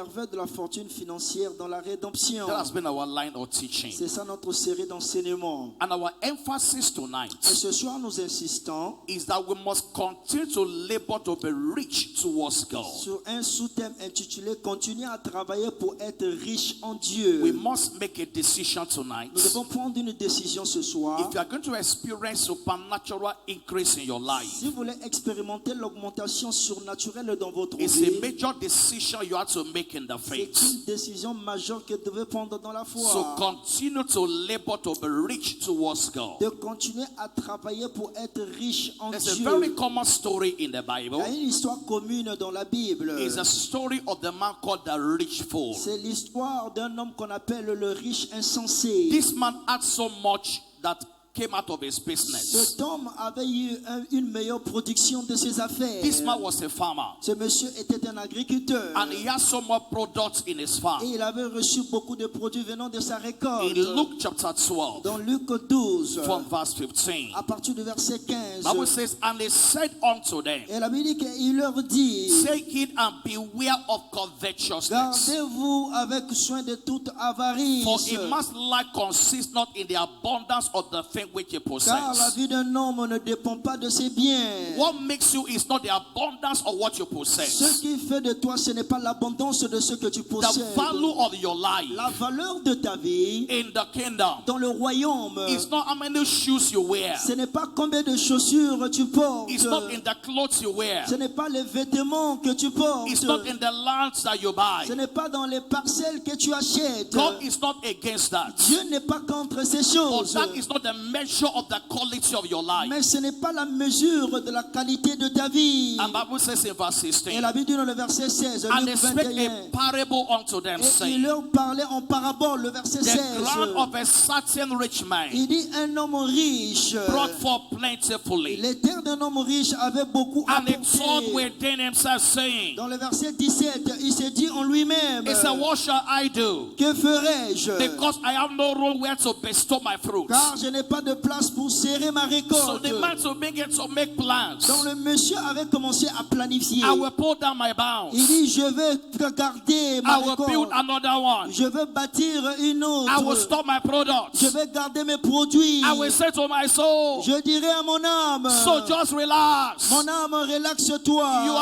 de la fortune financière dans la rédemption. That has been our line of teaching. C'est ça notre série d'enseignements. And our emphasis tonight Et ce soir, nous insistons is that we must continue to labor to be rich towards God. sur un sous-thème intitulé « Continuer à travailler pour être riche en Dieu ». We must make a decision tonight. Nous devons prendre une décision ce soir. If you are going to experience supernatural increase in your life, Si vous voulez expérimenter l'augmentation surnaturelle dans votre it's a vie, major decision you have to make in the c'est faith. une décision majeure que vous devez prendre dans la So foi. continue to labor to be rich towards God. De continuer à travailler pour être riche en There's a Dieu. very common story in the Il y Bible. a une histoire commune dans la Bible. It's a story of the man called the rich fool. C'est l'histoire d'un homme qu'on appelle le riche insensé. This man had so much that came out of his business. Cet homme avait eu une meilleure production de ses affaires. This man was a farmer, Ce monsieur était un agriculteur. and he had so much products in his farm. Et il avait reçu beaucoup de produits venant de sa récolte. In Luke chapter 12, Dans Luc 12, from verse 15, à partir du verset 15, Bible says, and he said unto them, et la Bible dit qu'il leur dit, take it and beware of covetousness. gardez-vous avec soin de toute avarice. For a man's life consists not in the abundance of the thing which he Car la possesses. vie d'un homme ne dépend pas de ses biens. What makes you is not the abundance of what you Ce possess. qui fait de toi, ce n'est pas l'abondance de ce que tu The possèdes. value of your life La valeur de ta vie in the kingdom dans le royaume, is not how many shoes you wear. ce n'est pas combien de chaussures tu portes. It's not in the clothes you wear. Ce n'est pas les vêtements que tu portes. It's not in the lands that you buy. Ce n'est pas dans les parcelles que tu achètes. God is not against that. Dieu n'est pas contre ces But choses. that is not the measure of the quality of your life. Mais ce n'est pas la mesure de la qualité de ta vie. And Bible says in verse Et 16, la Bible dit dans le verset 16, and Luc they spake 21. a parable unto them, Et il saying, leur parlait en parabole, le verset the 16. ground of a certain rich man Il dit un homme riche. brought forth plentifully, Les terres d'un homme riche avaient beaucoup and he thought apporté. within himself, saying, Dans le verset 17, il s'est dit en lui-même, he said, what shall I do? que ferai-je? Because I have no room where to bestow my fruits. Car je n'ai pas de place pour serrer ma So récolte. the man to begin to make plans. Donc le monsieur avait commencé à planifier. I will pull down my Il bounds. dit, je vais garder ma I will build récolte. another one. Je vais bâtir une I will autre. store my products. Je vais garder mes produits. I will say to my soul, Je dirai à mon âme, so just relax. mon âme, relaxe-toi. You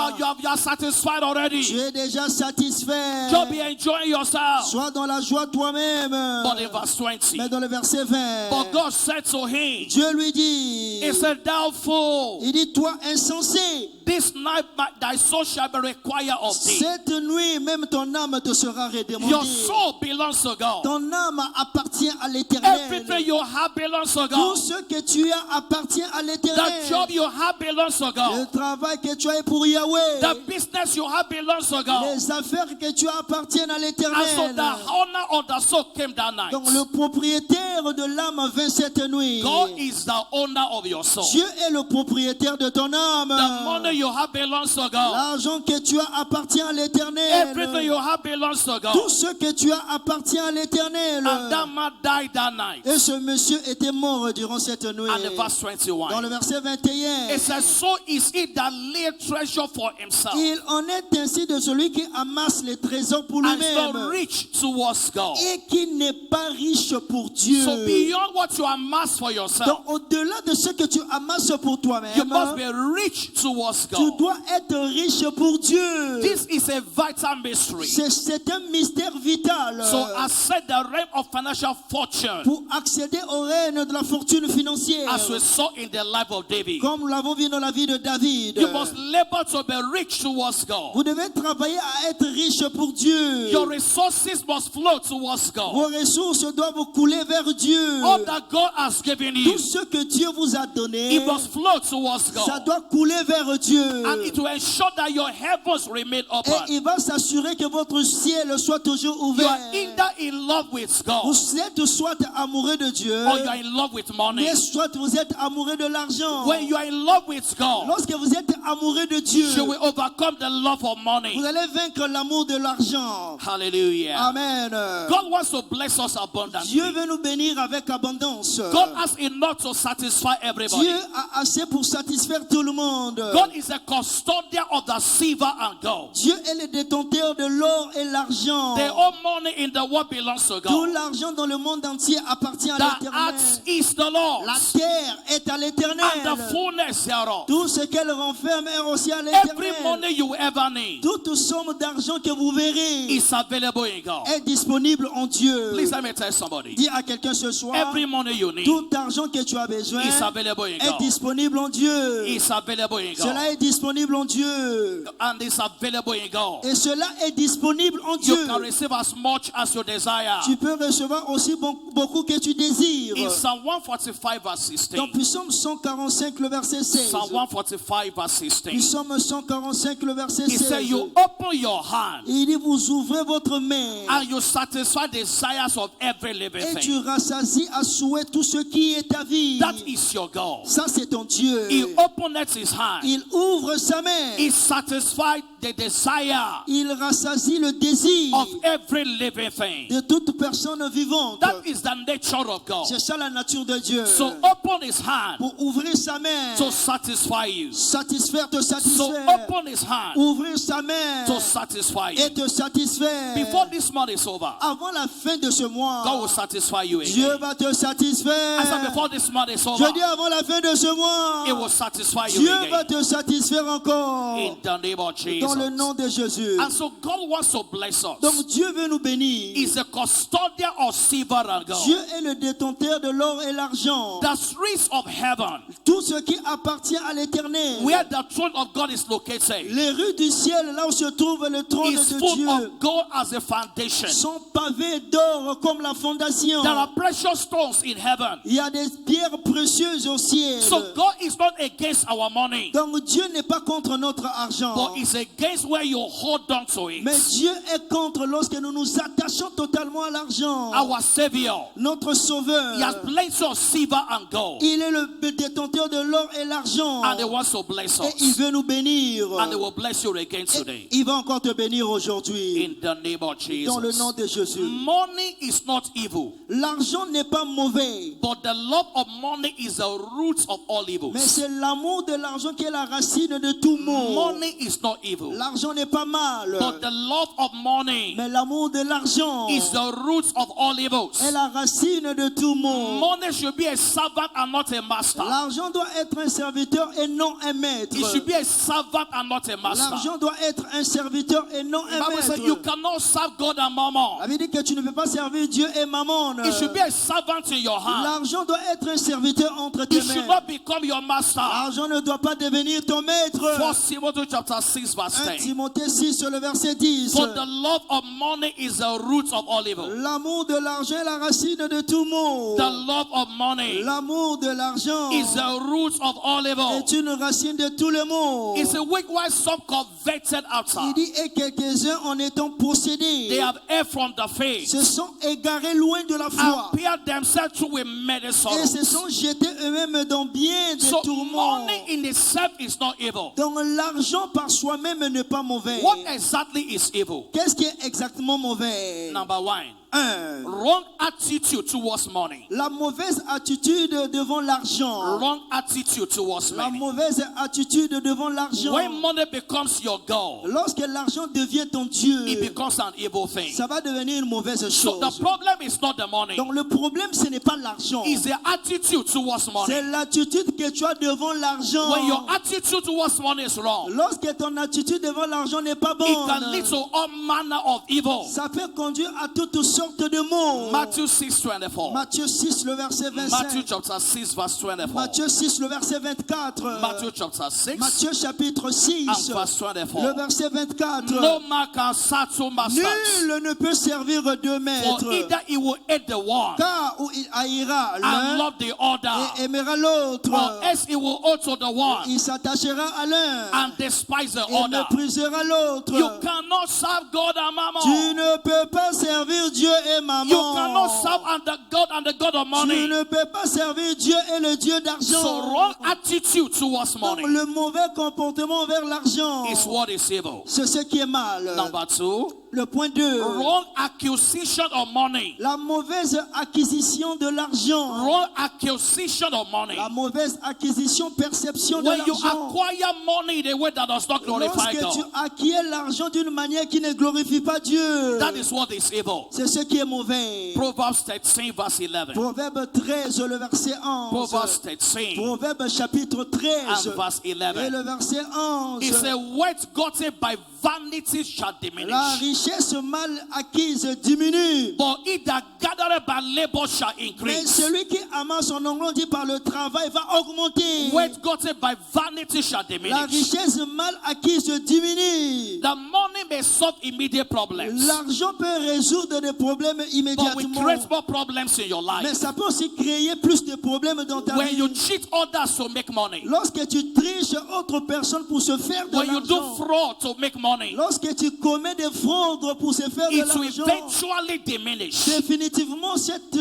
are satisfied already. Tu es déjà satisfait. Just be enjoying yourself. Sois dans la joie toi-même. But in verse 20, Mais dans le verset 20, but God said to him, Dieu lui dit, he said, thou fool, il dit, toi insensé, this night thy soul shall be required of thee. cette nuit même ton âme te sera redemandée. Your soul belongs to God. Ton âme appartient à l'Éternel. Everything you have belongs to Tout God. ce que tu as appartient à The l'Éternel. job you have belongs to Le God. travail que tu as est pour Yahweh. The business you have belongs to God. Les affaires que tu as appartiennent à And so l'Éternel. the honor of the soul came that night. Donc le propriétaire de l'âme vint cette nuit. God is the owner of your soul. Dieu est le propriétaire de ton âme. The money you have belongs to God. L'argent que tu as appartient à l'Éternel. Everything you have belongs to Tout God. ce que tu as appartient à l'Éternel. And that man died that night. Et ce monsieur était mort durant cette nuit. And in verse Dans 21, le verset 21, it says, so is it that laid treasure for himself il en est ainsi de celui qui amasse les trésors pour and is lui-même not rich towards God. et qui n'est pas riche pour Dieu. So beyond what you amass for yourself, Donc au-delà de ce que tu amasses pour you toi-même, must be rich towards tu God. dois être riche pour Dieu. This is a vital mystery. C'est un mystère vital. So I said the realm of financial fortune, Pour accéder au règne de la fortune financière, as we saw in the life of David, comme nous l'avons vu dans la vie de David, you must labor to be rich towards God. vous devez travailler à être riche pour Dieu. Your resources must flow towards God. Vos ressources doivent couler vers Dieu. All that God has given you, Tout ce que Dieu vous a donné, it must flow towards ça God. doit couler vers Dieu. And it will ensure that your heavens remain Et open. il va s'assurer que votre ciel soit toujours You ouvert. are either in love with God Vous êtes soit amoureux de Dieu, or you are in love with money. mais soit vous êtes amoureux de l'argent. When you are in love with God, Lorsque vous êtes amoureux de Dieu, you will overcome the love of money. vous allez vaincre l'amour de l'argent. Hallelujah. Amen. God wants to bless us abundantly. Dieu veut nous bénir avec abondance. God God has enough to satisfy everybody. Dieu a assez pour satisfaire tout le monde. God is a custodian of the silver and gold. Dieu est le détenteur de l'or et l'argent. The all money in the world belongs to Tout God. l'argent dans le monde entier appartient à The l'Éternel. earth is the Lord's, La terre est à l'Éternel. and the fullness thereof. Tout ce qu'elle renferme est aussi à Every l'Éternel. money you ever need Toute somme d'argent que vous verrez is available in God. est disponible en Dieu. Please let me tell somebody. Dis à quelqu'un ce soir, Every money you need tout argent que tu as besoin is available in est God. disponible en Dieu. Is available in God. Cela est disponible en Dieu. And is available in God. Et cela est disponible en You Dieu. can receive as much as you desire. Tu peux recevoir aussi beaucoup que tu désires. In Psalm 145 verse Dans 16. Psaume 145, le verset 16. Psalm 145 verse 16. Psaume 145, le verset He 16. said, you open your hand Il dit, vous ouvrez votre main and you satisfy the desires of every living et tu thing. rassasies à souhait tout ce qui est ta vie. That is your God. Ça, c'est ton Dieu. He opened his hand. Il ouvre sa main. He satisfied the desire Il rassasie le désir of every living thing. de toute personne vivante. That is the nature of God. C'est ça la nature de Dieu. So open his hand Pour ouvrir sa main, to satisfy you. satisfaire, te So satisfaire. open his hand Ouvrir sa main to satisfy et you. te satisfaire. Before this month is over, Avant la fin de ce mois, God will satisfy you Dieu again. va te satisfaire. I said before this month is Je over, dis avant la fin de ce mois, it will satisfy you Dieu va again. te satisfaire encore. In the name of Dans le Jesus. nom de Jésus. And so God wants to bless us. Donc Dieu veut nous bénir. He's a custodian of silver and gold. Dieu est le détenteur de l'or et l'argent. The streets of heaven, Tout ce qui appartient à l'Éternel. where the throne of God is located, Les rues du ciel, là où se trouve le trône is de full Dieu, of gold as a foundation. sont pavés d'or comme la fondation. There are precious stones in heaven. Il y a des pierres précieuses au ciel. So God is not against our money, Donc Dieu n'est pas contre notre argent. but is against where you hold on to it. Mais Dieu est contre lorsque nous nous attachons totalement à l'argent. Our Savior, Notre Sauveur, He has plenty of silver and gold, il est le détenteur de l'or et l'argent. and He wants to bless Et il us. veut nous bénir. And He will bless you again Et today. il va encore te bénir aujourd'hui. In the name of Dans le nom Jesus. de Jésus. Money is not evil, L'argent n'est pas mauvais. but the love of money is the root of all Mais evils. c'est l'amour de l'argent qui est la racine de tout mot. Money is not evil, L'argent n'est pas mal. but the love of money Mais l'amour de l'argent is the root of all evils. est la racine de tout mot. Money should be a servant and not a master. L'argent doit être un serviteur et non un maître. It should be a servant and not a master. L'argent doit être un serviteur et non The un Bible says you maître. cannot serve God and mammon. La Bible dit que tu ne peux pas servir Dieu et Mammon. It should be a servant in your hand. L'argent doit être un serviteur entre tes It should mains. not become your master. L'argent ne doit pas devenir ton maître. 1 Timothy chapter 6 verse 1 10. Timothée 6 sur le verset 10. For the love of money is the root of all evil. L'amour de l'argent est la racine de tout mot. The love of money L'amour de l'argent is the root of all evil. est une racine de tous les maux. It's a weak why some converted Il outside. dit, et quelques-uns en étant possédés They have erred from the faith, se sont égarés loin de la foi appeared themselves to with many et se sorrows. sont jetés eux-mêmes dans bien des So tourments. money in itself is not evil. Donc l'argent par soi-même n'est pas mauvais. What exactly is evil? Qu'est-ce qui est exactement mauvais? Number one, 1. wrong attitude towards money. La mauvaise attitude devant l'argent. Wrong attitude towards La money. mauvaise attitude devant l'argent. When money becomes your God, Lorsque l'argent devient ton Dieu, it becomes an evil thing. ça va devenir une mauvaise So the chose. problem is not the money. Donc le problème, ce n'est pas l'argent. It's the attitude towards money. C'est l'attitude que tu as devant l'argent. When your attitude towards money is wrong, Lorsque ton attitude devant l'argent n'est pas it can bonne, lead to all manner of evil. ça peut conduire à toutes sortes de maux. Matthew 6:24. Matthieu 6, le verset Matthew 25. chapter 6 verse 24. Matthieu 6, le verset 24. Matthew chapter 6 Matthieu chapitre 6, and verse le 24. verset 24. No man can serve two masters, Nul ne peut servir deux for maîtres, either he will hate the one car ou il haïra and l'un love the other, et aimera l'autre. or else he will hold to the one Il s'attachera à l'un and despise the et other. méprisera l'autre. You cannot serve God and Tu mammon. ne peux pas servir Dieu et You Mammon. cannot serve and the God of Tu money. ne peux pas servir Dieu et le Dieu So d'argent. wrong attitude towards Donc, money le mauvais comportement envers l'argent, is what is evil. c'est ce qui est mal. Number 2, Le point 2, wrong acquisition of money. la mauvaise acquisition de l'argent. Wrong acquisition of money. La mauvaise acquisition, perception de When you l'argent. acquire money in a way that does not glorify Lorsque tu God, acquiers l'argent d'une manière qui ne glorifie pas Dieu, that is what is evil. c'est ce qui est mauvais. Proverbs 13 verse 11. Proverbe 13, le verset 11. Proverbs 13 Proverbe chapitre 13 and verse et 11. le verset 11. It says, wealth gotten by vanity shall La diminish, richesse mal acquise diminue. but it that gathereth by labor shall Mais increase. celui qui amasse son ongle dit par le travail va augmenter. Wealth gotten by vanity shall La diminish. richesse mal acquise diminue. The money may solve immediate problems, L'argent peut résoudre des problèmes but it immédiatement. creates more problems in your Mais life. ça peut aussi créer plus de problèmes dans ta When vie. you cheat others to make money, Lorsque tu triches autre personne pour se faire de when you do l'argent. fraud to make money, Lorsque tu commets des fraudes pour se faire de it will l'argent. eventually diminish. Définitivement, cette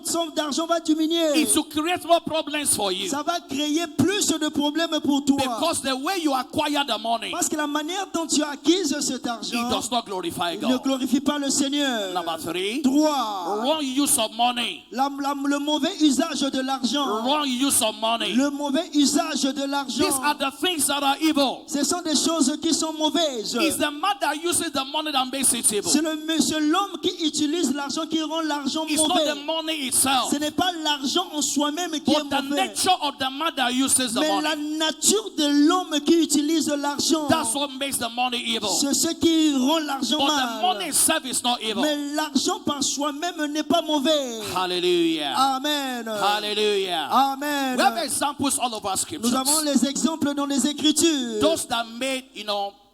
somme d'argent va diminuer. It will create more problems for you, Ça va créer plus de problèmes pour toi. because the way you acquire the money, Parce que la manière dont tu acquises cet it argent does not glorify ne God. glorifie pas le Seigneur. Number 3, 3. wrong use of money. Le mauvais usage de l'argent. Wrong use of money. Le mauvais usage de These l'argent. are the things that are evil. Ce sont des choses qui sont mauvaises. It's the man that uses the money that makes it evil. C'est l'homme qui utilise l'argent qui rend l'argent It's not the mauvais. money itself, Ce n'est pas l'argent en soi-même qui est but the mauvais. nature of the man that uses the Mais la money. nature de l'homme qui utilise l'argent, That's what makes the money evil. c'est ce qui rend l'argent But the money mal. itself is not evil. Mais l'argent par soi-même n'est pas mauvais. Hallelujah. Amen. Hallelujah. Amen. We have examples all over Nous avons scriptures. les exemples dans les Écritures. Those that made,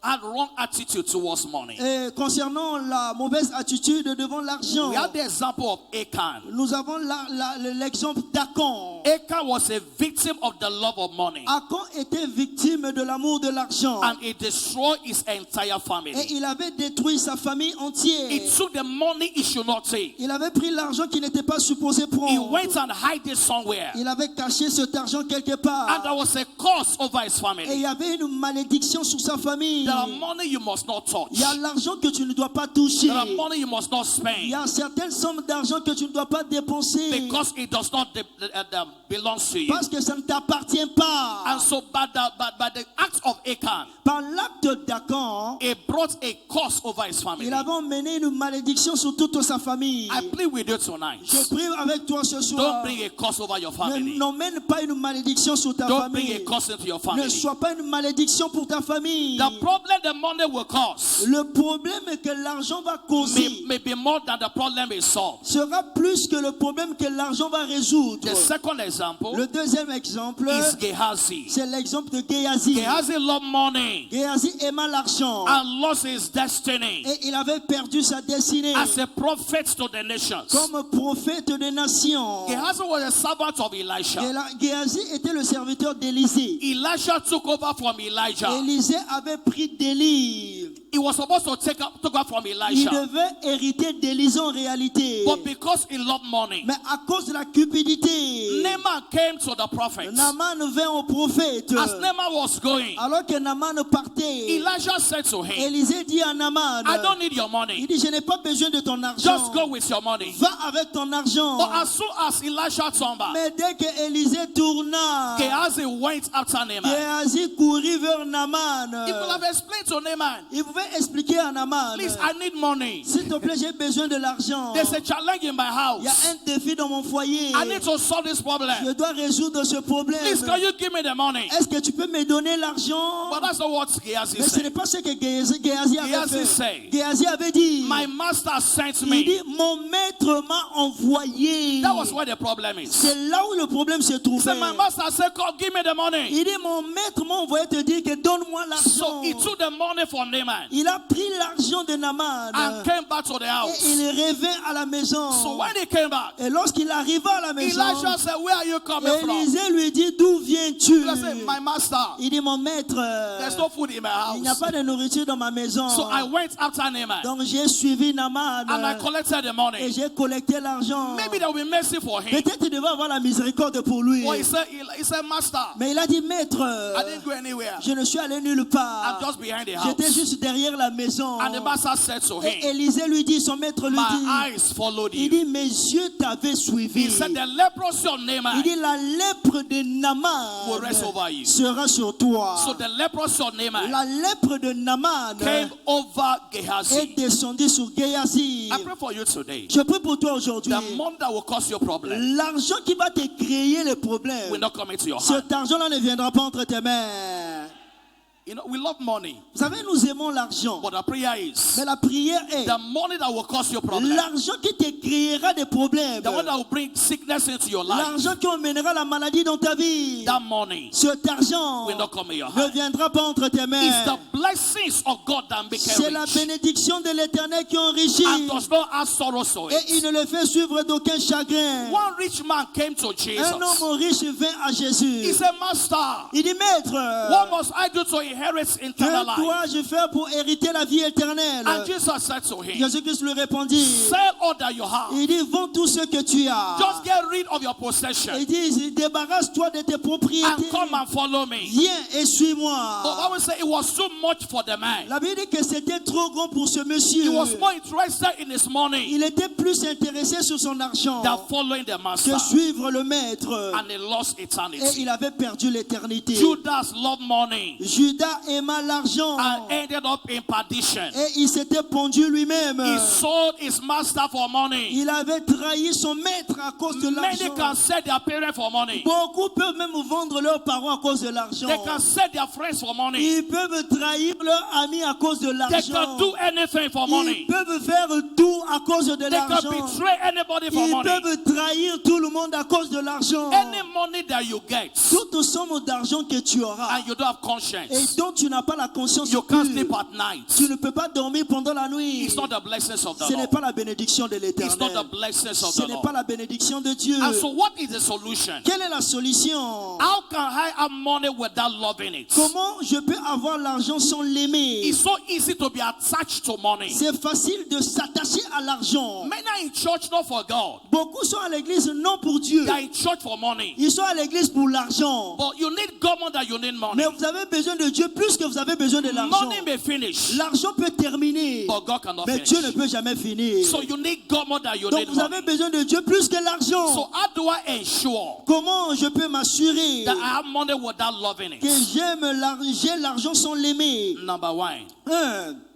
had wrong attitude towards money. Et concernant la mauvaise attitude devant l'argent, We have the example of Achan. nous avons l'exemple d'Achan. Achan was a victim of the love of money, Achan était victime de l'amour de l'argent. and it destroyed his entire Et family. il avait détruit sa famille entière. It took the money he should not take. Il avait pris l'argent qu'il n'était pas supposé He prendre. went and hid it somewhere, Il avait caché cet argent quelque and part. there was a curse over his Et il family. y avait une malédiction sur sa famille. There are money you must not touch. Il y a l'argent que tu ne dois pas toucher. There are money you must not Il spend, y a certaines sommes d'argent que tu ne dois pas dépenser. because it does not belong to you. Parce que ça ne t'appartient pas. And so by the act of Achan, Par l'acte d'Achan, it brought a curse over his family. il avait mené une malédiction sur toute sa famille. I plead with you tonight. Je prie avec toi ce Don't soir. bring a curse over your Ne family. n'emmène pas une malédiction sur ta Don't bring a famille. curse into your Ne family. sois pas une malédiction pour ta famille. The problem the money will cause Le problème que l'argent va causer may be more than the problem is solved. sera plus que le problème que l'argent va résoudre. The second example Le deuxième exemple, is Gehazi. c'est l'exemple de Géasi. Gehazi loved money Géasi aima l'argent and lost his destiny et il avait perdu sa destinée as a prophet to the nations. comme prophète des nations. Gehazi was a servant of Elisha. Géasi était le serviteur d'Élisée. Elisha took over from Elijah. Élisée avait pris d'Élie. He was supposed to take over from Il Elisha, devait hériter d'Élisée en réalité. but because he loved money, Mais à cause de la cupidité, Naaman came to the prophet. Naaman vint au prophète. As Naaman was going, Alors que Naaman partait, Elijah said to him, Élisée dit à Naaman, I don't need your il money. dit, je n'ai pas besoin de ton argent. Just go with your money. Va avec ton argent. But as soon as Elisha turned back, Mais dès que Élisée tourna, Gehazi went after Naaman. Géasi courut vers Naaman. He could have explained to Naaman, Il pouvait expliquer à Naaman, please, I need money. s'il te plaît, j'ai besoin de l'argent. There's a challenge in my Il y a house. un défi dans mon foyer. I need to solve this Je problem. dois résoudre ce problème. Please, can you give me the money? Est-ce que tu peux me donner l'argent? But that's not what Gehazi Mais ce n'est said. pas ce que Géasi avait Gehazi fait. said, Géasi avait dit, My master sent il me. dit, mon maître m'a envoyé. That was where the problem is. C'est là où le problème se He trouvait. said, my master said, come, give me the money. Il dit, mon maître m'a envoyé te dire que donne-moi So l'argent. he took the money from Naaman Il a pris l'argent de Naaman and came back to the et house. il revint à la maison. So when he came back, Et lorsqu'il arriva à la maison, Elijah said, "Where are you coming from?" Élisée lui dit, d'où viens-tu? He said, "My master, Il dit, mon maître, there's no food in my il n'y a house." pas de nourriture dans ma maison. So I went after Naaman Donc j'ai suivi Naaman and I collected the et money. j'ai collecté l'argent. Maybe there will be mercy for him. Peut-être il devait avoir la miséricorde pour lui. But he said, "Master, Mais il a dit, maître, I didn't go anywhere. je ne suis allé nulle I'm part. just behind the J'étais house." juste derrière la maison. And the master said to Et him, Élisée lui dit, son maître lui dit, "My eyes followed il you." dit, mes yeux t'avaient suivi. He said, "The leprosy of Il Naaman dit, la lèpre de will Naaman rest over you." sera sur toi. So the leprosy of Naaman La lèpre de Naaman came over est Gehazi. descendue sur Géasi. I pray for you today. Je prie pour toi aujourd'hui. The money that will cause you a problem L'argent qui va te créer les problèmes, will not come into your hand. cet argent-là ne viendra pas entre tes mains. You know, we love money, Vous savez, nous aimons l'argent. but the prayer is Mais la prière est the money that will cause you a problem, l'argent qui te créera des problèmes. the one that will bring sickness into your life. L'argent qui emmènera la maladie dans ta vie. That money Cet argent will not come in your ne hand. viendra pas entre tes It's mains. the blessings of God that make C'est la it rich bénédiction de l'Éternel qui enrichit. and does not add sorrows to Et il it. ne le fait suivre d'aucun chagrin. One rich man came to Un homme Jesus. riche vint à He Jésus. said, "Master, Il dit, maître, what must I do to inherit eternal que life?" dois-je faire pour hériter la vie éternelle? And Jesus said to him, Jésus-Christ lui répondit. "Sell all that you have. Il dit, vends tout ce que tu as. Just get rid of your possession Il dit, débarrasse-toi de tes propriétés. and come and follow me." Viens et But suis-moi. I would say it was too much for the man. La Bible dit que c'était trop grand pour ce He monsieur. was more interested in his money Il était plus intéressé sur son argent than following the que master, suivre le maître. and he lost Et eternity. il avait perdu l'éternité. Judas loved money Judas aima l'argent and ended up in perdition. et il s'était pendu lui-même. He sold his master for money. Il avait trahi son maître à cause de Many l'argent. can sell their parents for money. Beaucoup peuvent même vendre leurs parents à cause de l'argent. They can sell their friends for money. Ils peuvent trahir leurs amis à cause de They l'argent. can do anything for Ils money. peuvent faire tout à cause de They l'argent. can betray anybody for Ils money. peuvent trahir tout le monde à cause de l'argent. Any money that you get Toute somme d'argent que tu auras and you don't have et conscience, dont tu n'as pas la conscience you can't pure, sleep at night. tu ne peux pas dormir pendant la nuit. It's not the blessings of the Ce n'est Lord. pas la bénédiction de It's not the l'Éternel. blessings of Ce the n'est Lord. pas la bénédiction de Dieu. And so what is the solution? Quelle est la solution? How can I have money without loving it? Comment je peux avoir l'argent sans l'aimer? It's so easy to be attached to money. C'est facile de s'attacher à l'argent. Many are in church not for God. Beaucoup sont à l'église non pour Dieu. They are in church for money. Ils sont à l'église pour l'argent. But you need God more than you need money. Mais vous avez besoin de Dieu plus que vous avez besoin de l'argent. Money may finish, L'argent peut terminer, but God cannot mais Dieu ne finish. peut jamais finir. So you need God more than you Donc need vous avez money. besoin de Dieu plus que l'argent. So how do I ensure Comment je peux m'assurer that I have money without loving que it? j'ai l'argent sans l'aimer? Number one,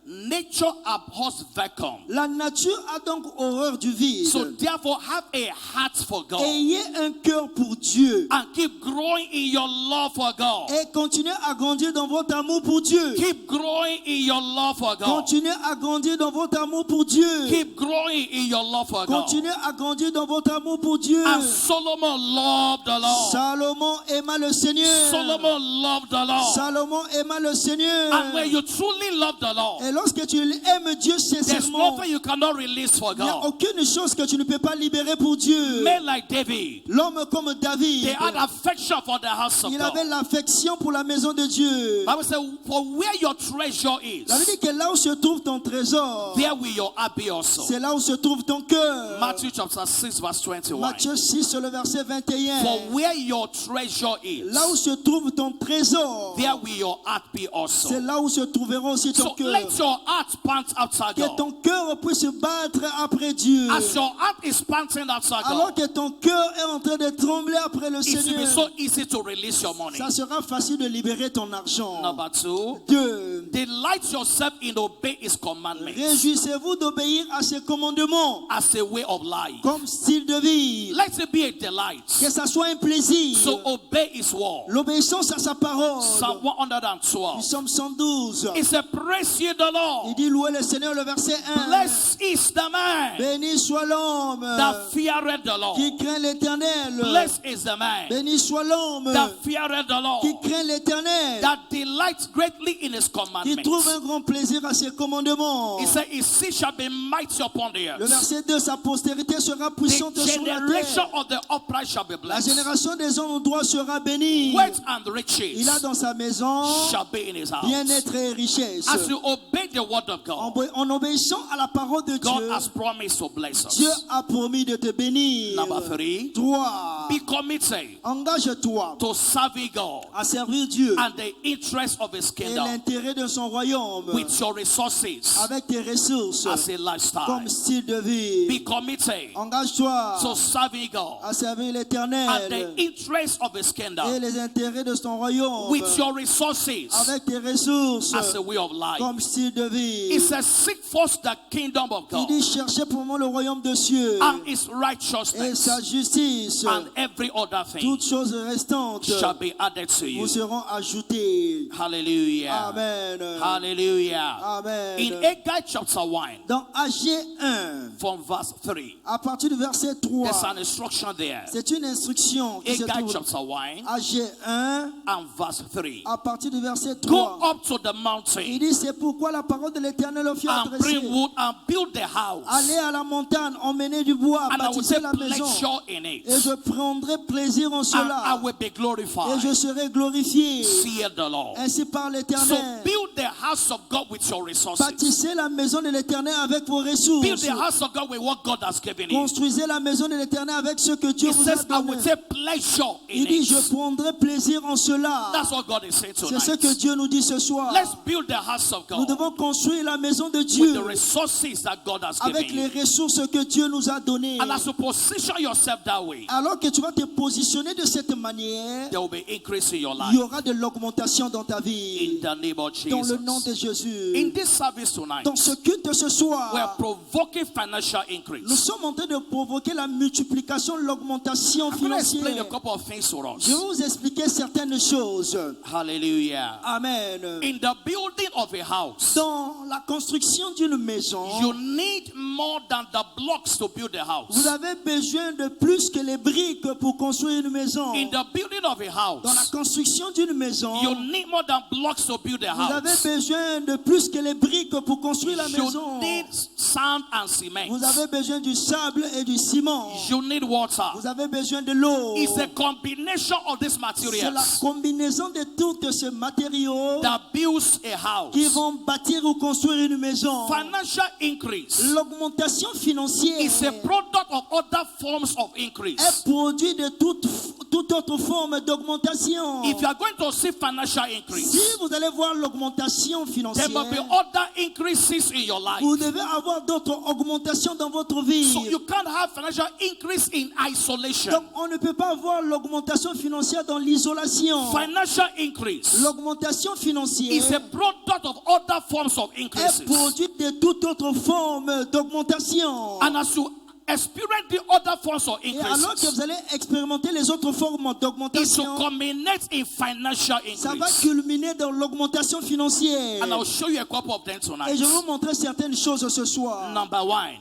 nature abhors vacuum. La nature a donc horreur du vide. So therefore have a heart for God Ayez un cœur pour Dieu and keep growing in your love for God. et continuez à grandir dans votre amour pour Dieu. Keep growing in your love for God. Continuez à grandir dans votre amour pour Dieu. Keep growing in your love for God. Continuez à grandir dans votre amour pour Dieu. And Solomon loved the Lord. Salomon aima le Seigneur. Solomon loved the Lord. Salomon aima le Seigneur. And when you truly love the Lord, Et lorsque tu aimes Dieu there's sincèrement, nothing you cannot release for il n'y a God. aucune chose que tu ne peux pas libérer pour Dieu. Men like David, L'homme comme David, they had affection for the house of il God. avait l'affection pour la maison de Dieu. Bible says, for where your treasure is, Ça veut dire que là où se trouve ton trésor, there will your heart be also. c'est là où se trouve ton cœur. Matthew chapter 6 verse 21. Matthieu 6, le verset 21. For where your treasure is, Là où se trouve ton trésor, there will your heart be also. c'est là où se trouvera aussi ton So cœur. let your heart pant after Que God. ton cœur puisse se battre après Dieu. As your heart is panting after Alors God, que ton cœur est en train de trembler après le it will be Seigneur, so easy to release your money. ça sera facile de libérer ton argent. Number two, 2. delight yourself in obey His commandments Réjouissez-vous d'obéir à ses commandements as a way of life. comme style de vie. Let it be a delight. Que ça soit un plaisir. So obey His word. L'obéissance à sa parole. Psalm 112. Psalm 112. It's a praise ye the Il Lord. dit louer le Seigneur, le verset 1. Blessed is the man Béni soit l'homme that feareth the Lord. qui craint l'Éternel. Blessed is the man Béni soit l'homme that feareth the Lord, qui craint l'Éternel, that delights greatly in his qui trouve un commandments. grand plaisir à ses commandements. He said, his seed shall be mighty upon the Le earth. verset 2, sa postérité sera puissante The sur la generation terre. of the upright shall be La blessed. génération des hommes droits sera bénie. Wealth and Il riches a dans sa maison shall be in his house. bien-être et richesse. As you obey the word of God, En obéissant à la parole de God Dieu, has promised to bless Dieu us. a promis de te bénir. Number 3, 3. be committed Engage-toi to serving God à servir Dieu and the interest of his et kingdom l'intérêt de son royaume with your resources avec tes ressources as a lifestyle. comme style de vie. Be committed Engage-toi to serving God à servir and l'Éternel the interest of his et kingdom les intérêts de son royaume with your resources avec tes ressources as a way of life. comme style de vie. It says, seek first the kingdom of Il God dit chercher pour moi le royaume de cieux and his et righteousness, sa justice. and every other thing Toutes choses restantes shall be added to you. vous seront ajoutées. Hallelujah. Amen. Hallelujah. Amen. In Haggai chapter 1, Dans Agé 1, from verse 3, à partir du verset 3, there's an instruction there. c'est une instruction qui se Haggai trouve. chapter 1 Agé 1, and verse 3. à partir du verset Go 3. up to the Il mountain dit, c'est pourquoi la parole de l'Éternel au fut and adressée. bring wood and build the house, Allez à la montagne, emmenez du bois, and I will bâtissez take la maison. pleasure in it, Et je prendrai plaisir en and I cela. will be Et glorified, je serai glorifié. saith the Lord. Ainsi par So l'Éternel. build the house of God with your resources. Bâtissez la maison de l'Éternel avec vos Build ressources. the house of God with what God has given you. Construisez la maison de l'Éternel avec ce que Dieu He vous a says, I will donné. take pleasure Il in dit, je it. prendrai plaisir en cela. That's what God is saying C'est ce que tonight. Dieu nous dit ce soir. Let's build the house of Nous God devons construire la maison de with Dieu the resources that God has avec given les you. ressources que Dieu nous a données. And as you position yourself that way, Alors que tu vas te positionner de cette manière, there will be increase in your il life. y aura de l'augmentation dans ta In vie. the name of Dans le nom Jesus. de Jésus. In this service tonight, Dans ce culte de ce we are soir, provoking financial nous increase. sommes en train de provoquer la multiplication, l'augmentation I'm going to explain a financière. couple of things to Je vais us. vous expliquer certaines choses. Hallelujah. Amen. In the building of a house, Dans la construction d'une maison, you need more than the blocks to build a house. vous avez besoin de plus que les briques pour construire une maison. In the building of a Dans la house, construction d'une maison, you need more than blocks to build a vous avez house. besoin de plus que les briques pour construire la maison. You need sand and cement. Vous avez besoin du sable et du ciment. You need water. Vous avez besoin de l'eau. It's a combination of these C'est la materials combinaison de tous ces matériaux that builds a qui house. vont bâtir ou construire une maison. Financial increase L'augmentation financière is a product of other forms of est increase. produit de toute autre forme d'augmentation. If you are going to see financial Si increase, vous allez voir l'augmentation there financière, must be other increases in your life. vous devez avoir d'autres augmentations dans votre vie. So you can't have financial increase in isolation. Donc on ne peut pas avoir l'augmentation financière dans l'isolation. Financial increase L'augmentation is financière a product of other forms of est increases. produite de toute autre forme d'augmentation. And as you experience the other forms of Et alors que increases, vous allez expérimenter les autres formes it d'augmentation, will culminate in financial ça va increase. culminer dans l'augmentation financière. And I'll show you a couple of them Et tonight. je vais vous montrer certaines choses ce soir. Number one,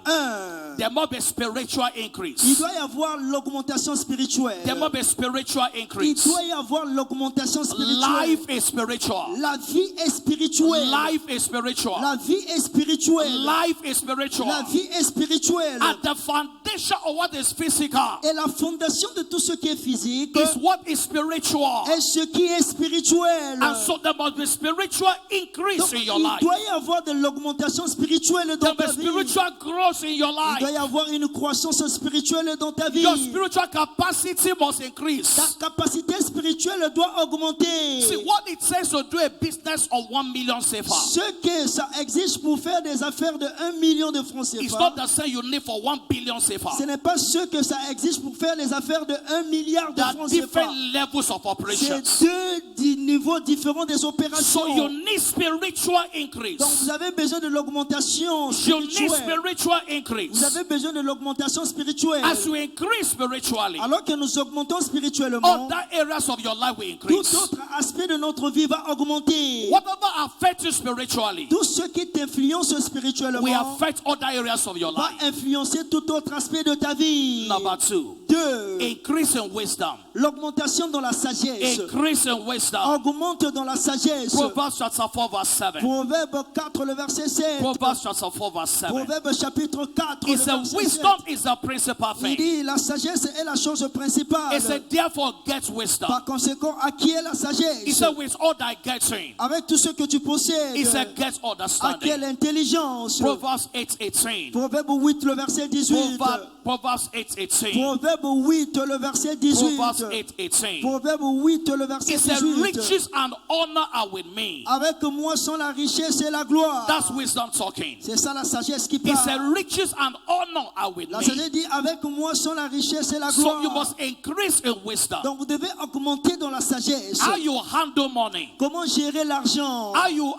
there must be spiritual Il increase. doit y avoir l'augmentation spirituelle. There must be spiritual Il increase. doit y avoir l'augmentation spirituelle. Life is spiritual. La vie est spirituelle. Life is spiritual. La vie est spirituelle. Life is spiritual. La vie est spirituelle. At the foundation of what is physical Et la fondation de tout ce qui est physique is what is spiritual. est ce qui est spirituel. And so there must be spiritual increase Donc, in your il life. doit y avoir de l'augmentation spirituelle dans There ta must be vie. spiritual growth in your Il doit life. y avoir une croissance spirituelle dans ta vie. Your spiritual capacity must Ta increase. capacité spirituelle doit augmenter. See what it says to do a business of 1 million CFA. Ce que ça exige pour faire des affaires de 1 million de francs It's CFA, not the same you need for 1 billion CFA. ce n'est pas ce que ça exige pour faire les affaires de 1 milliard de There are francs CFA. different levels of operations. C'est deux niveaux différents des So opérations. you need spiritual increase. Donc vous avez besoin de l'augmentation You need spirituelle. spiritual Vous increase. avez besoin de l'augmentation spirituelle. As you increase spiritually, Alors que nous augmentons spirituellement, other areas of your life will tout increase. autre aspect de notre vie va augmenter. Whatever affects you spiritually Tout ce qui t'influence will spirituellement affect other areas of your va life. influencer tout autre aspect de ta vie. Number 2, 2. increase in wisdom. L'augmentation dans la sagesse. Increase in wisdom. Augmente dans la sagesse. Proverbs chapter 4 verse 7. Proverbe 4, le verset 7. Proverbs chapter 4 verse 7. Proverbe chapitre 4, le It says verset wisdom 7. is the principal Il thing. dit la sagesse est la chose principale. It said therefore get wisdom. Par conséquent, acquiert la It sagesse. said with all thy getting. Avec tout ce que tu possèdes, It said get acquiert understanding. l'intelligence. Proverbs 8:18. Proverbe 8, le verset 18. Proverbs 8:18. Proverbe 8, le verset 18. Proverbs 8:18. Proverbe 8, le verset It said 18. riches and honor are with me. Avec moi sont la richesse et la gloire. That's wisdom talking. C'est ça la sagesse qui He said parle. riches and honor are with La me. sagesse dit avec moi sont la richesse et la So you gloire. must increase in wisdom. Donc vous devez augmenter dans la sagesse. How you handle money. Comment gérer l'argent? How you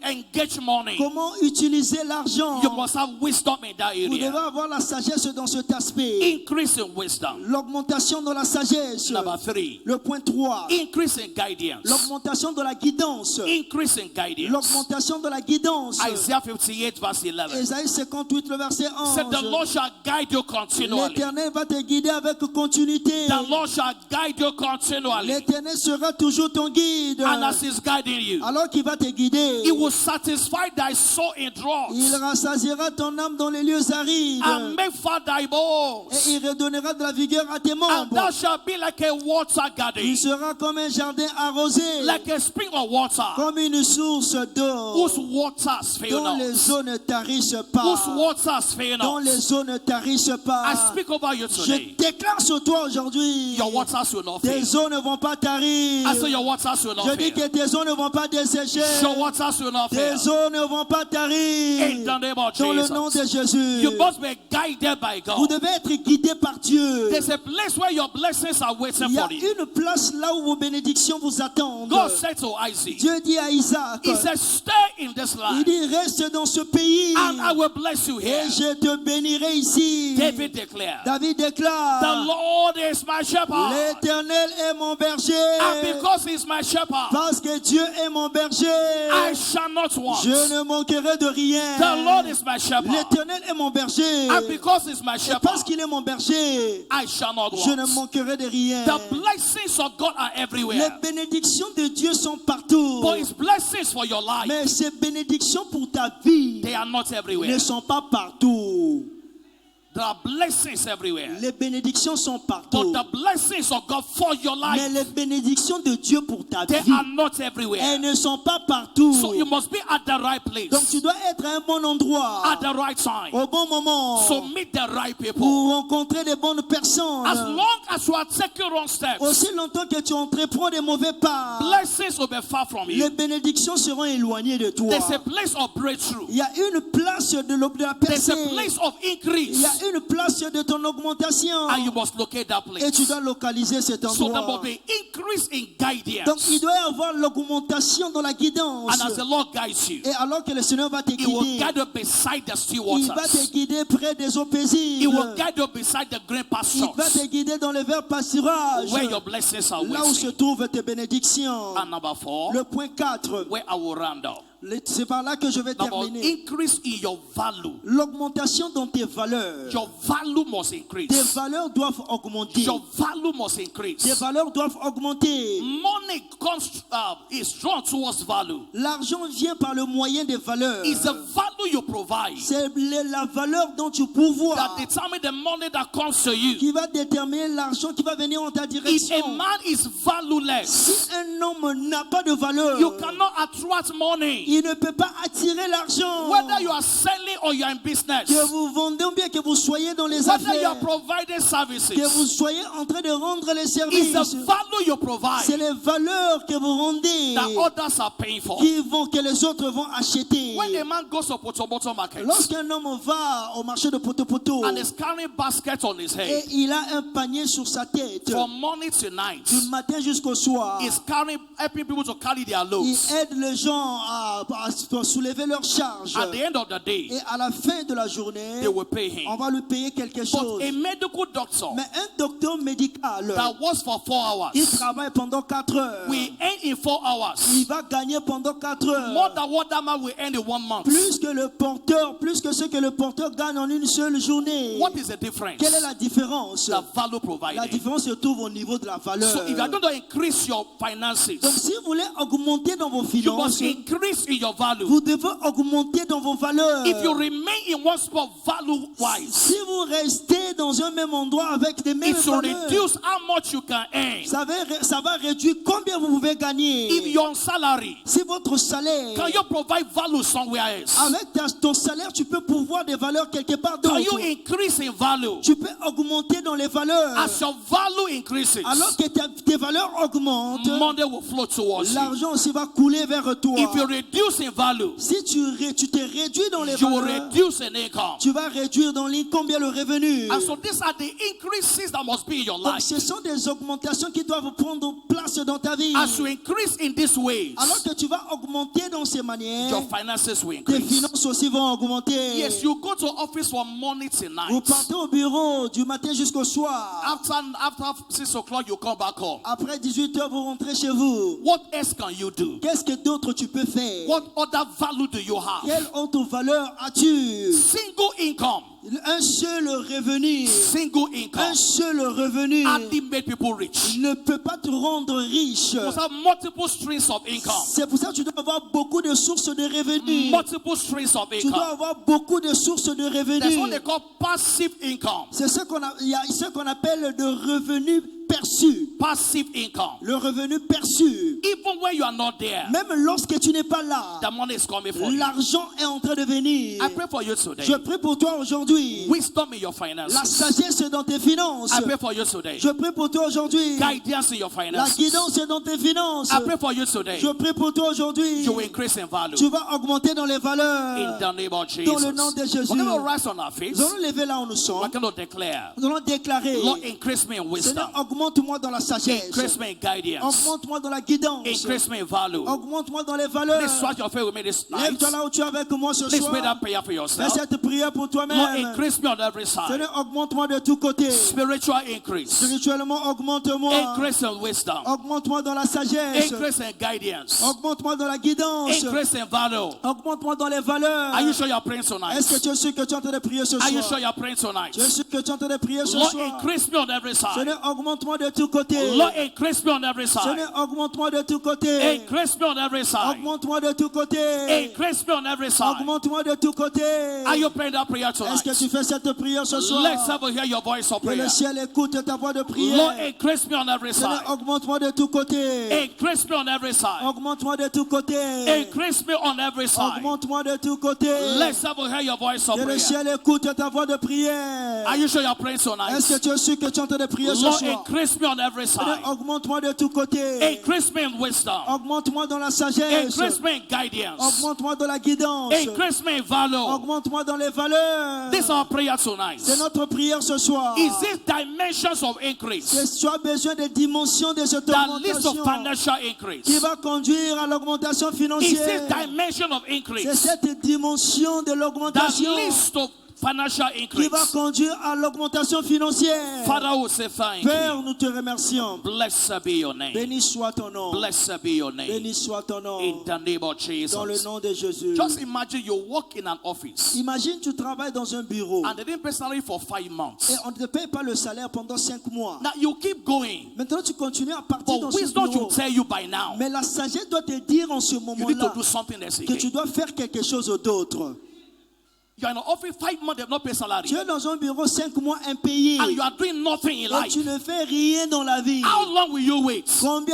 engage money. Comment utiliser l'argent? You must have wisdom in that Vous devez area. avoir la sagesse dans cet aspect. Increase in wisdom. L'augmentation dans la sagesse. Number 3. Le point 3. Increase in guidance. L'augmentation de la guidance. Increase in guidance. L'augmentation de la guidance. Isaiah 58 verse 11. Ésaïe 58, le verset Said the 11. Lord shall guide you continually. L'Éternel va te guider avec continuité. The Lord shall guide you continually. L'Éternel sera toujours ton guide. And as he's guiding you, Alors qu'il va te guider, he will satisfy thy soul in il drought rassasiera ton âme dans les lieux arides. and make fat thy bones. Et il redonnera de la vigueur à tes And membres. thou shalt be like a water garden, Il sera comme un jardin arrosé, like a spring of water, comme une source d'eau, whose waters fail dont les not. eaux ne tarissent Whose pas. waters fail Dont not. les eaux ne tarissent I pas. speak over you Je today. déclare sur toi aujourd'hui, Your waters will not fail. tes eaux ne vont pas tarir. I say your waters will Je not dis fail. que tes eaux ne vont pas dessécher. Your waters will not fail. Tes eaux ne vont pas tarir. In the name of Dans le nom de Jesus. Jésus. You must be guided by Vous God. devez être guidé par Dieu. There's a place where your blessings are waiting Il y a for you. une place là où vos bénédictions vous attendent. God said to Isaac, Dieu dit à Isaac, He said, stay in this il land dit reste dans ce pays and I will bless you here. et je te bénirai ici. David declared, David the déclare, Lord is my shepherd. l'Éternel est mon berger. And because He's my shepherd, Parce que Dieu est mon berger, I shall not want. je ne manquerai de rien. The Lord is my shepherd. L'Éternel est mon berger. And because He's my Et parce shepherd, qu'il est mon berger, I shall not je ne want. manquerai de rien. The blessings of God are Les everywhere. bénédictions de Dieu sont partout. But His blessings for your life, Mais ces bénédictions pour ta vie they are not ne everywhere. sont pas partout. There are blessings everywhere. Les bénédictions sont But partout. the blessings of God for your Mais life, les bénédictions de Dieu pour ta they vie, are not elles everywhere. ne sont pas partout. So you must be at the right Donc place tu dois être à un bon endroit, at the right time. au bon moment, So meet the right people. pour rencontrer les bonnes personnes. As long as you are taking wrong steps, Aussi longtemps que tu entreprends des mauvais pas, blessings will be far from les you. bénédictions seront éloignées de toi. There's a place of breakthrough. Il y a une place de la There's percée. a place of Il increase. y a une place de ton augmentation. And you must locate that Et tu place. dois localiser cet So there endroit. must be increase in Donc guidance. il doit y avoir l'augmentation dans la guidance. And as the Lord guides you, Et alors que le Seigneur va te He will guider, guide you beside the still il va te waters. guider près des eaux He paisibles. will guide you beside the green Il va pastures te guider dans les verts pâturages. where your blessings are Là où se waiting. trouvent tes bénédictions. And number 4, Le point 4, where I will round up. c'est par là que je vais Number terminer. increase in your value. L'augmentation dans tes valeurs. Your value must Tes increase. valeurs doivent augmenter. Your value must Tes increase. valeurs doivent augmenter. Money comes is drawn towards value. L'argent vient par le moyen des valeurs. It's the value you provide C'est la valeur dont tu pourvois that determine the money that comes to you. qui va déterminer l'argent qui va venir en ta If direction. a man is valueless, Si un homme n'a pas de valeur, you cannot attract money. il ne peut pas attirer l'argent. Whether you are selling or you are in business, Que vous vendez ou bien que vous soyez dans les whether you affaires, are providing que services, vous soyez en train de rendre les it's services. the value you C'est provide les valeurs que vous rendez that others are paying for. que les autres vont acheter. When a man goes to Potopoto market Lorsqu'un homme va au marché de Potopoto and is carrying baskets on his et head il a un panier sur sa tête, from morning to night, du matin jusqu'au soir, he's helping people to carry their il loads. aide les gens à soulever leurs charges. At the end of the day, Et à la fin de la journée, they will pay him. on va lui payer quelque But chose. a medical doctor Mais un docteur médical, that works for 4 hours, il travaille pendant 4 heures. we earn in 4 hours Il va gagner pendant 4 more heures. than what that man will earn in 1 month. Plus que ce que le porteur gagne en une seule journée. What is the difference? Quelle est la différence? The value La provided. différence se trouve au niveau de la valeur. So if you are going to increase your finances, Donc si vous voulez augmenter dans vos you must finances, increase in your value. vous devez augmenter dans vos valeurs. If you remain in one spot value-wise, Si vous restez dans un même endroit avec des mêmes it will valeurs, reduce how much you can earn. ça va réduire combien vous pouvez gagner. If your salary, Si votre salaire, can you provide value somewhere else? avec ton salaire, tu peux pourvoir des valeurs quelque part Can you d'autre. increase in value? Tu peux augmenter dans les valeurs. As your value increases, Alors que tes valeurs augmentent, money will flow towards you. l'argent aussi va couler vers toi. If you reduce in value, Si tu te réduis dans les you will valeurs, reduce in income. tu vas réduire dans combien le revenu. And so these are the increases that must be in your Donc life. ce sont des augmentations qui doivent prendre place dans ta vie. As you increase in these ways, Alors que tu vas augmenter dans ces manières, your finances will tes increase. finances aussi vont augmenter. Yes, you go to office from morning till Vous night. partez au bureau du matin jusqu'au soir. After 6 o'clock, you come back home. Après 18 heures, vous rentrez chez vous. What else can you do? Qu'est-ce que d'autre tu peux faire? What other value do you have? Quelle autre valeur as-tu? Single income. Un seul revenu. Single income. Un seul revenu Hardly made people rich. ne peut pas te rendre riche. You must have multiple streams of income. C'est pour ça que tu dois avoir beaucoup de sources de revenus. Multiple streams of Tu dois income. avoir beaucoup de sources de That's what revenus. they call passive income. C'est il y a ce qu'on appelle de revenus perçus. Passive income. Le revenu perçu. Even when you are not there, Même lorsque tu n'es pas là, the money is coming for you. l'argent est en train de venir. I pray for you today. Je prie pour toi aujourd'hui. Wisdom in your La finances. sagesse dans tes finances. I pray for you today. Je prie pour toi aujourd'hui. Guidance in your La finances. guidance dans tes finances. I pray for you today. Je prie pour toi aujourd'hui. You will increase in value. Tu vas augmenter dans les In valeurs. the name of Dans le nom Jesus. de Jésus. We're going to rise on our feet. Nous allons lever là où nous We're sommes. going to declare, Nous allons déclarer. Lord, increase me in wisdom. Seigneur, augmente-moi dans la sagesse. Increase me in guidance. Augmente-moi dans la guidance. Increase me in value. Augmente-moi dans les valeurs. Please swat your face with me this night. Lève-toi là où tu es avec moi ce Please pray soir. that prayer for Fais yourself. cette prière pour Lord, toi-même. increase me on every side. Seigneur, augmente-moi de tous côtés. Spiritual increase. Spirituellement, augmente-moi. Increase in wisdom. Augmente-moi dans la sagesse. Increase in guidance. Augmente-moi dans la guidance. Increase in value. Augmente-moi dans les valeurs. Are you sure you're praying Est-ce tonight? que tu es sûr que tu es en train de prier ce Are you sure soir? you're praying tonight? Tu es sûr que tu es en train de prier ce Lord, soir? increase me on every side. Seigneur, augmente-moi de tous côtés. Lord, increase me on every side. Seigneur, augmente-moi de tous côtés. Increase me on every side. Augmente-moi de tous côtés. Increase me on every side. Augmente-moi de tous côtés. Are you praying that prayer Est-ce que tonight? tu fais cette prière ce soir? Let's have a hear your voice of Que prayer. le ciel écoute ta voix de Lord, prière. increase me on every Seigneur, side. augmente-moi de tous côtés. Increase me on every side. Augmente-moi de tous côtés. Increase me on every side. Augmente-moi de tous côtés. Let's have a hear your voice of Que le prayer. ciel écoute ta voix de prière. Are you sure you're praying Est-ce tonight? que tu es sûr que tu es en train de prier ce Lord, soir? increase me on every Seigneur, side. augmente-moi de tous côtés. Increase me in wisdom. Augmente-moi dans la sagesse. Increase me in guidance. Augmente-moi dans la guidance. Increase me in value. Augmente-moi dans les valeurs. This is our prayer tonight. C'est notre prière ce soir. Is this dimensions of increase Tu as besoin des dimensions de cette that leads to augmentation financial qui increase? va conduire à l'augmentation Is financière. this dimension of C'est increase cette dimension de that l'augmentation leads to financial qui va increase? conduire à l'augmentation financière. Father, we say thank Père, you. nous te remercions. Blessed be your name. Béni soit ton nom. Blessed be your name. Béni soit ton nom. In the name of Dans le Jesus. nom de Jésus. Just imagine you work in an office Imagine, tu travailles dans un bureau and they didn't pay salary for 5 months. et on ne te paye pas le salaire pendant 5 mois. Now you keep going, Maintenant, tu continues à partir but dans ce wisdom bureau. should tell you by now Mais la sagesse doit te dire en ce you need to moment-là do something else que tu again. dois faire quelque chose d'autre. You are in an office 5 months, they have not paid salary. Tu es dans un bureau 5 mois impayé. And you are doing nothing in Et life. tu ne fais rien dans la vie. How long will you wait?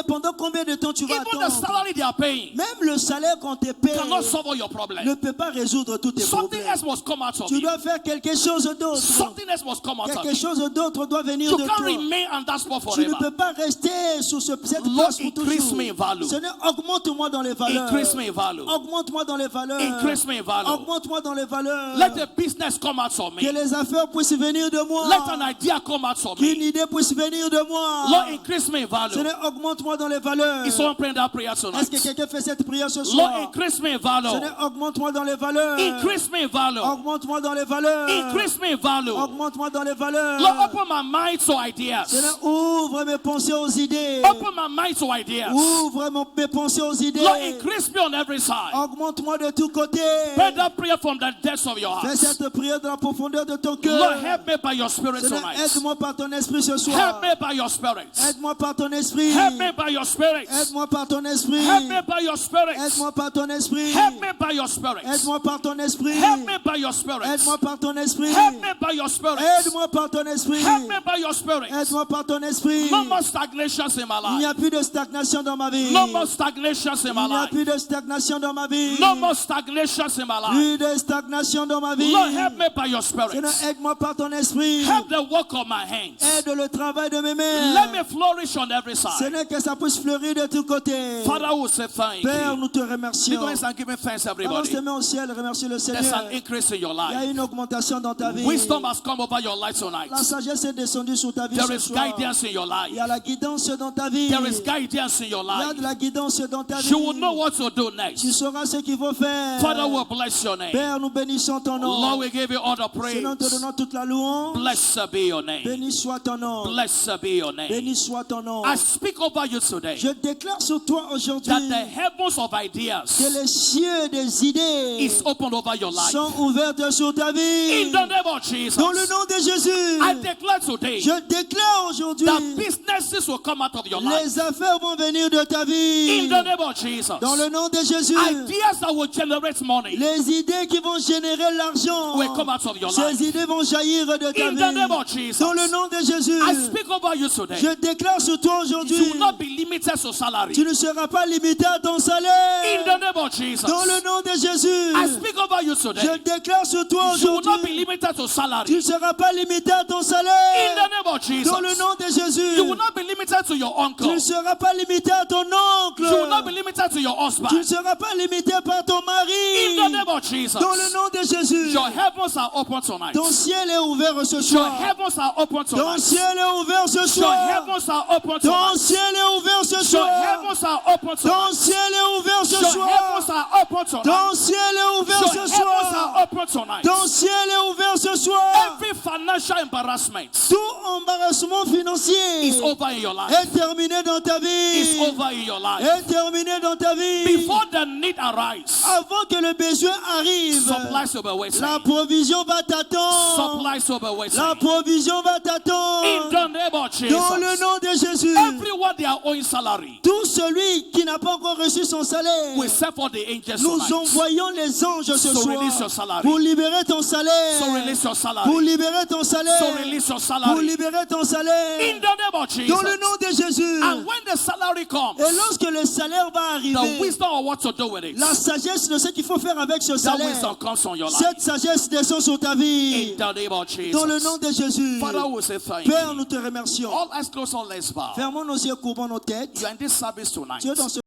Pendant combien de temps tu vas Even the attendre? salary they are paying Même le salaire qu'on te paie cannot solve all your ne problems. peut pas résoudre tous tes Something problèmes. else must come out of Tu you. dois faire quelque chose d'autre. Something else must come out of Quelque you. chose d'autre doit venir You de can't toi. remain on that spot Tu ne forever. peux pas rester sur cette Lord, place pour increase toujours. me in value. Seigneur, augmente-moi dans les valeurs. Increase me in value. Augmente-moi dans les valeurs. Increase me in value. Augmente-moi dans les valeurs. Let the business come out of Que me. les affaires puissent venir de moi. Let an idea come out of Qu'une me. idée puisse venir de moi. Lord, increase me in value. Seigneur, augmente-moi dans les valeurs. Is someone praying that prayer Est-ce que tonight? quelqu'un fait cette prière ce Lord, soir? increase me in value. Seigneur, augmente-moi dans les valeurs. Increase me in value. Augmente-moi dans les valeurs. Increase me in value. Augmente-moi dans les valeurs. Lord, open my mind to ideas. Seigneur, ouvre mes pensées aux idées. Open my mind to ideas. Ouvre mes pensées aux idées. Lord, increase me on every side. Augmente-moi de tous côtés. Pray that prayer from the depths of your Fais heart. cette prière dans la profondeur de ton Lord, cœur. help me by your spirit Seigneur, tonight. aide-moi par ton esprit ce Help soir. me by your spirit. Aide-moi par ton esprit. Help me by your spirit. Aide-moi par ton esprit. Help me by your spirit. Aide-moi par ton esprit. Help me by your spirit. Aide-moi par ton esprit. Help me by your spirit. Aide-moi par ton esprit. Help me by your spirit. Aide-moi par ton esprit. Help me by your spirit. Aide-moi par ton esprit. No more stagnations in my Il n'y life. a plus de stagnation dans ma vie. No more stagnations in my Il n'y a life. plus de stagnation dans ma vie. No more stagnations in my life. Plus de stagnation dans ma vie. Lord, help me by your spirit. Seigneur, aide-moi par ton esprit. Help the work of my hands. Aide le travail de mes mains. Let me flourish on every side. Seigneur, que ça puisse fleurir de tous côtés. Father, we say thank Père, you. nous te Lift remercions. your hands and give me thanks, Avance everybody. tes mains au ciel, remercie le There's Seigneur. an increase in your Il y a life. une augmentation dans ta vie. Wisdom has come over your life tonight. La sagesse est descendue sur ta vie There ce is soir. guidance in your Il y a life. la guidance dans ta vie. There is guidance in your Il y a life. de la guidance dans ta vie. You will know what to do Tu next. sauras ce qu'il faut faire. Father, we bless your name. Père, nous bénissons ton nom. Lord, we give you all the Seigneur, nous te praise. donnons toute la louange. Blessed be your name. Béni soit ton nom. Blessed be your name. Béni soit ton nom. I speak over you today Je déclare sur toi aujourd'hui that the heavens of que ideas les cieux des idées is opened over your life. sont ouvertes sur ta In vie. the name of Jesus, Dans le nom de Jésus, I declare today je déclare aujourd'hui that businesses will come out of your life. les affaires vont venir de ta In vie. the name of Jesus, Dans le nom de Jésus, ideas that will generate money les idées qui vont générer l'argent, will come out of your life. ces idées vont jaillir de ta In the name of vie. Jesus, Dans le nom de Jésus, I speak over you today. je déclare sur toi You aujourd'hui, will not be limited to salary. tu ne seras pas limité à ton In salaire. the name of Jesus, Dans le nom de Jésus, I speak over you je today. déclare sur toi You will not be aujourd'hui, limited to tu salary. ne seras pas limité à ton In the salaire. name of Jesus, Dans le nom de Jésus, you will not be limited to your tu uncle. ne seras pas limité à ton oncle. You will not be limited to your Tu ne husband. seras pas limité par ton In the mari. name of Jesus, Dans le nom de Jésus, your heavens are open tonight. ton ciel est ouvert ce Your soir. heavens are open Ton tonight. ciel est ouvert ce Your soir. heavens are open Ton tonight. ciel est ouvert ce Your soir. heavens are open Ton tonight. ciel est ouvert ce Your soir. heavens are open tonight. Ton ciel est ouvert Your ce heavens are soir. open tonight. Ton ciel est ouvert ce soir. Every financial embarrassment Tout embarrassement financier is over in your life. est terminé dans ta Is vie. over in your life. Est terminé dans ta vie. Before the need arrives, Avant que le besoin arrive, supplies will be waiting. la provision va t'attendre. Supplies will be waiting. La provision va In t'attendre. the name of Dans le Jesus, nom de Jésus. everyone they are owing salary, Tout celui qui n'a pas encore reçu son salaire, we send for the angels nous tonight. envoyons les anges ce So release soir your salary. pour libérer ton salaire. So release your Pour salary. libérer ton So salaire. release your Pour salary. libérer ton In salaire. the name of Dans le Jesus. nom de Jésus. And when the salary comes, Et lorsque le salaire va the arriver, wisdom of what to do with it, la sagesse de ce qu'il faut faire avec ce that salaire, wisdom comes on your life. cette sagesse descend sur ta vie. In the name of Dans le nom Jesus. de Jésus. Father, we say thank Père, you. nous te remercions. All eyes closed, all let's bow. Fermons nos yeux, courbons nos têtes. You are in this service tonight. Tu es dans ce